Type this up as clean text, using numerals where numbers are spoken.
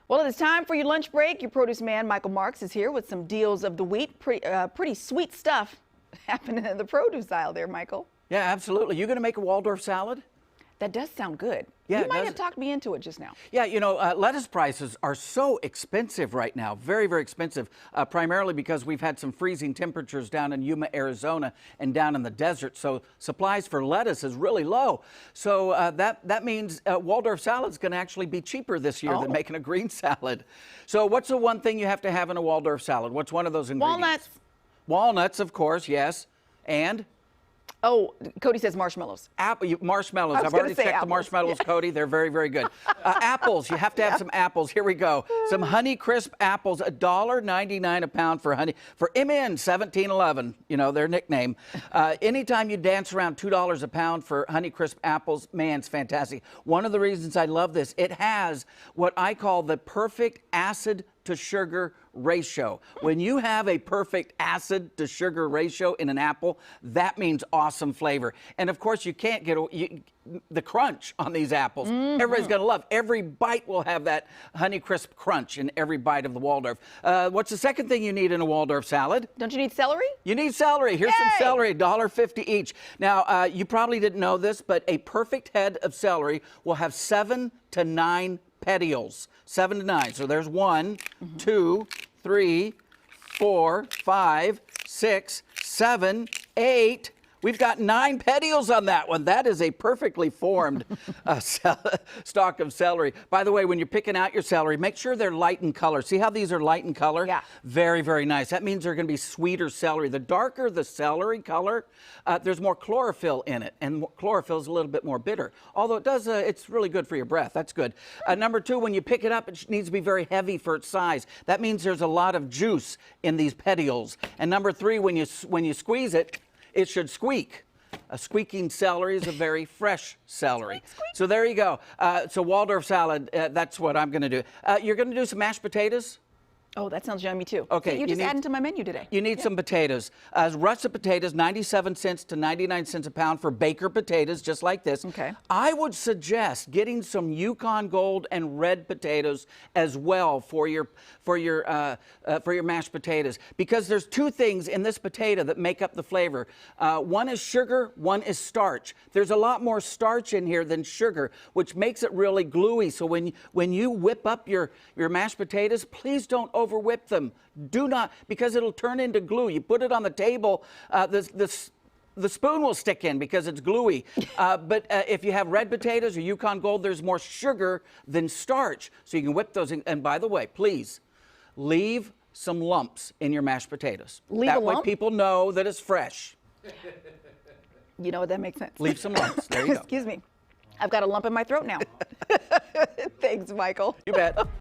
Well, it's time for your lunch break. Your produce man, Michael Marks, is here with some deals of the week. Pretty sweet stuff happening in the produce aisle there, Michael. Yeah, absolutely. You going to make a Waldorf salad? That does sound good. Yeah, you might have talked me into it just now. Yeah, lettuce prices are so expensive right now, very, very expensive, primarily because we've had some freezing temperatures down in Yuma, Arizona, and down in the desert. So supplies for lettuce is really low. So that means Waldorf salad is going to actually be cheaper this year than making a green salad. So what's the one thing you have to have in a Waldorf salad? What's one of those ingredients? Walnuts. Walnuts, of course, yes. And? Oh, Cody says marshmallows. Marshmallows. I've already checked apples. The marshmallows, yeah. Cody. They're very, very good. Apples. You have to have some apples. Here we go. Some Honey Crisp apples. $1.99 a pound for Honey. For MN, $17.11. You know, their nickname. Anytime you dance around $2 a pound for Honey Crisp apples, man, it's fantastic. One of the reasons I love this, it has what I call the perfect acid to sugar ratio. When you have a perfect acid to sugar ratio in an apple, that means awesome flavor. And of course, you can't get the crunch on these apples. Everybody's going to love. Every bite will have that Honey Crisp crunch in every bite of the Waldorf. What's the second thing you need in a Waldorf salad? Don't you need celery? You need celery. Here's some celery, $1.50 each. Now, you probably didn't know this, but a perfect head of celery will have 7 to 9 petioles. 7 to 9. So there's 1, 2, 3, 4, 5, 6, 7, 8. We've got 9 petioles on that one. That is a perfectly formed stalk of celery. By the way, when you're picking out your celery, make sure they're light in color. See how these are light in color? Yeah. Very, very nice. That means they're going to be sweeter celery. The darker the celery color, there's more chlorophyll in it, and chlorophyll is a little bit more bitter. Although it does, it's really good for your breath. That's good. Number 2, when you pick it up, it needs to be very heavy for its size. That means there's a lot of juice in these petioles. And number 3, when you squeeze it, it should squeak. A squeaking celery is a very fresh celery. Squeak, squeak. So there you go. So Waldorf salad, that's what I'm going to do. You're going to do some mashed potatoes? Oh, that sounds yummy too. Okay. So you just added to my menu today. You need some potatoes. Russet potatoes, 97 cents to 99 cents a pound for Baker potatoes, just like this. Okay. I would suggest getting some Yukon Gold and red potatoes as well for your mashed potatoes, because there's 2 things in this potato that make up the flavor. One is sugar, one is starch. There's a lot more starch in here than sugar, which makes it really gluey. So when you whip up your mashed potatoes, please don't over-whip them. Do not, because it'll turn into glue. You put it on the table, the spoon will stick in because it's gluey. But if you have red potatoes or Yukon Gold, there's more sugar than starch. So you can whip those in. And by the way, please leave some lumps in your mashed potatoes. That way people know that it's fresh. You know what, that makes sense. Leave some lumps. There you go. Excuse me. I've got a lump in my throat now. Thanks, Michael. You bet.